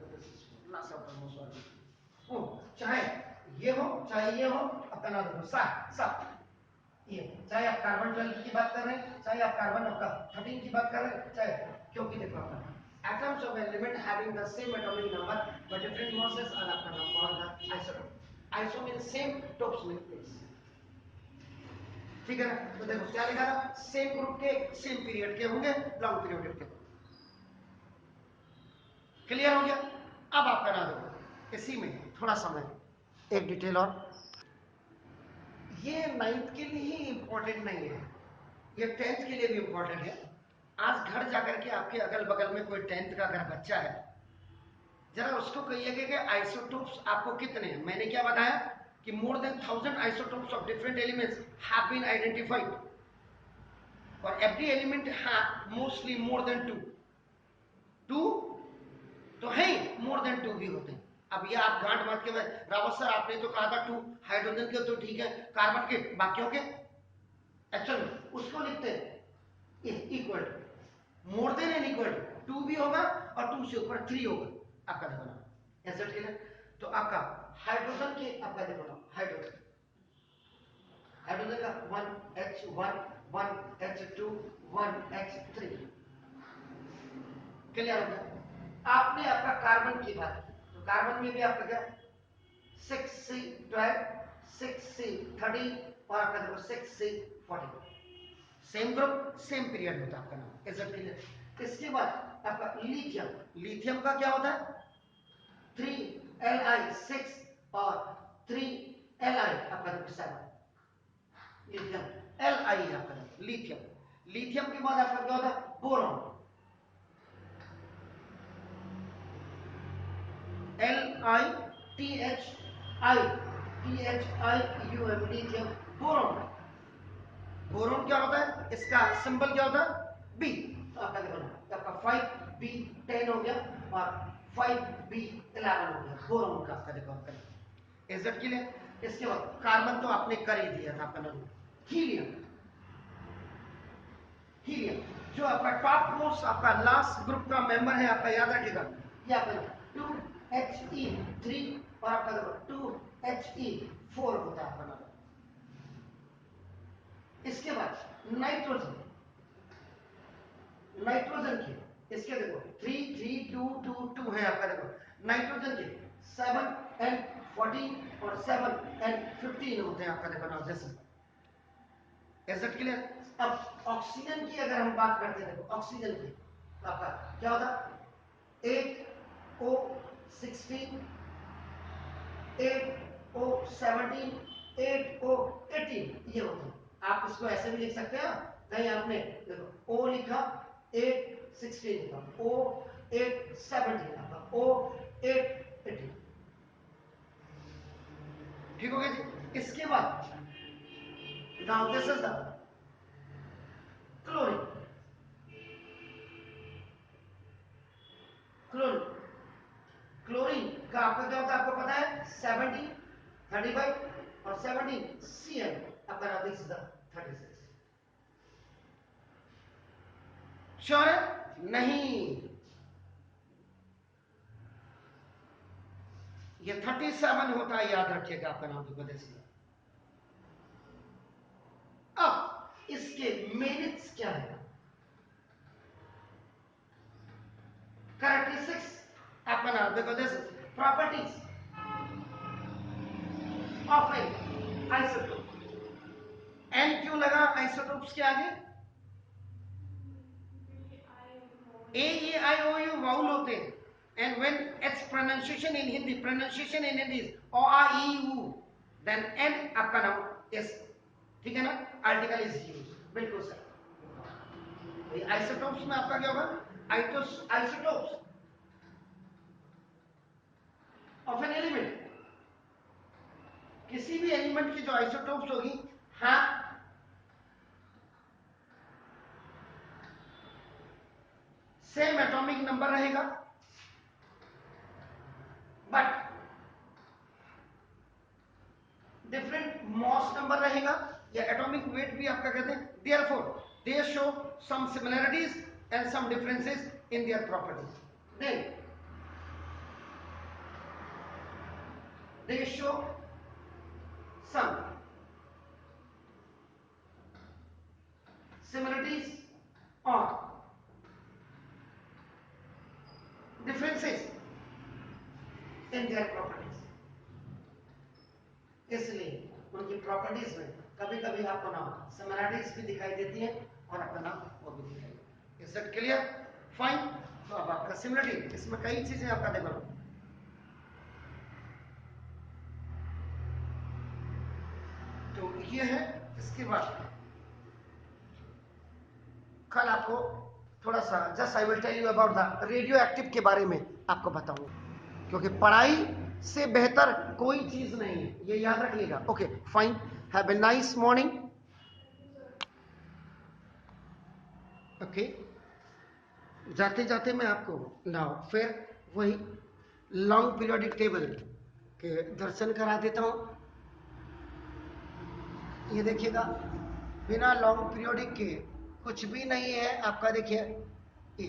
ना सब ऑलमोस्ट ओ चाहे ये हो अपना देखो सब ये चाहे आप कार्बन 12 की बात कर रहे हैं, चाहे आप कार्बन आपका 13 की बात कर रहे हैं, चाहे क्योंकि देखो आपका atoms of element having the same atomic number but different masses are आपका नाम कौन था isotope। iso means same, topes means place। ठीक है ना। तो देखो क्या लिखा था, सेम ग्रुप के सेम पीरियड के होंगे, लॉन्ग पीरियड के। क्लियर हो गया। अब आप करना देखो इसी में थोड़ा समय एक डिटेल और, ये 9th के लिए ही इंपॉर्टेंट नहीं है, ये 10th के लिए भी इंपॉर्टेंट है। आज घर जाकर के आपके अगल बगल में कोई 10th का अगर बच्चा है, जरा उसको कहिएगा कि आइसोटोप्स आपको कितने हैं। मैंने क्या बताया कि more than 1000 isotopes of different elements have been identified और every element have mostly more than 2 तो है, मोर देन 2 भी होते हैं। अब ये आप गांठ बात के रावत सर आपने तो कहा था 2 हाइड्रोजन के तो ठीक है, कार्बन के बाकियों के एक्चुअल उसको लिखते हैं equal to, more than and equal to 2 भी होगा और 2 से ऊपर 3 होगा आपका देखो ना ऐसा ठीक है। तो आपका हाइड्रोजन के आपका देखो ना हाइड्रोजन का 1H1 1H2 1H3 क्लियर हो गया। आपने आपका कार्बन की बात की तो कार्बन में भी आपका क्या 6C12 6C13 और आपका देखो 6C14 same group same period होता है आपका नाम इज इट क्लियर। इसके बाद आपका लिथियम का क्या होता है 3Li6 और 3Li आपका देखो 7 लिथियम Li आपका लिथियम के बाद आपका क्या होता है बोरॉन LiThium लिथियम। बोरॉन क्या होता है, इसका सिंबल क्या होता है B। तो आपका देखो आपका 5B10 हो गया और 5B11 हो गया बोरॉन का आपका देखो आपका इज इट क्लियर। इसके बाद कार्बन तो आपने कर ही दिया था आपका नाम हीलियम जो आपका टॉप मोस्ट आपका लास्ट ग्रुप का मेंबर है आपका याद रखिएगा ये आपका 2He3 और आपका देखो 2He4 होता है आपका नाम। इसके बाद नाइट्रोजन के इसके देखो 3 3 2 2 2 है आपका देखो नाइट्रोजन के 7 and 14 और 7 and 15 होते हैं आपका देखो ना जैसे इज इट क्लियर? अब ऑक्सीजन की अगर हम बात करते हैं, देखो ऑक्सीजन की आपका क्या होता, 8O16, 8O17, 8O18 ये होते हैं। आप इसको ऐसे भी लिख सकते हैं, कहीं आपने देखो O लिखा, 816 लिखा, O817 लिखा, O818, ठीक हो गया जी। इसके बाद now this is the chlorine. Chlorine chlorine का आपका क्या होता है आपको पता है, 70, 35 और 17 Cl, आपका दिस इज द 36। श्योर है? नहीं, ये 37 होता है, याद रखिएगा आपका नाम की वजह से। अब इसके मेरिट्स क्या है, कैरेक्टरिस्टिक्स आपका नाम देखो, this properties of an isotope. An क्यों लगा आइसोटोप्स के आगे? ए ई आई ओ यू वाउल होते हैं, and when its pronunciation in Hindi is o a e u, then n आपका नाम is, ठीक है ना, आर्टिकल इज यूज, बिल्कुल सर। आइसोटोप्स में आपका क्या होगा, आइसोटोप्स ऑफ एन एलिमेंट, किसी भी एलिमेंट की जो आइसोटोप्स होगी, हाँ सेम एटॉमिक नंबर रहेगा, बट डिफरेंट मॉस नंबर रहेगा, या एटॉमिक वेट भी आपका कहते हैं। Therefore they show some similarities and some differences in their properties, then they show some similarities or differences in their properties। इसलिए उनकी प्रॉपर्टीज में कभी कभी आपको नाम सिमिलरिटीज भी दिखाई देती है और आपका नाम वो भी दिखाई देती है। Is that clear? फाइन। तो अब आपका सिमिलरिटी, इसमें कई चीजें आपका देखो, तो ये है। इसके बाद कल आपको थोड़ा सा just I will tell you about the radioactive के बारे में आपको बताऊंगा, क्योंकि पढ़ाई से बेहतर कोई चीज नहीं है, ये याद रखिएगा। Okay fine, have a nice morning. Okay, जाते जाते मैं आपको नाउ फिर वही लॉन्ग पीरियोडिक टेबल के दर्शन करा देता हूं। ये देखिएगा, बिना लॉन्ग पीरियोडिक के कुछ भी नहीं है आपका। देखिए ये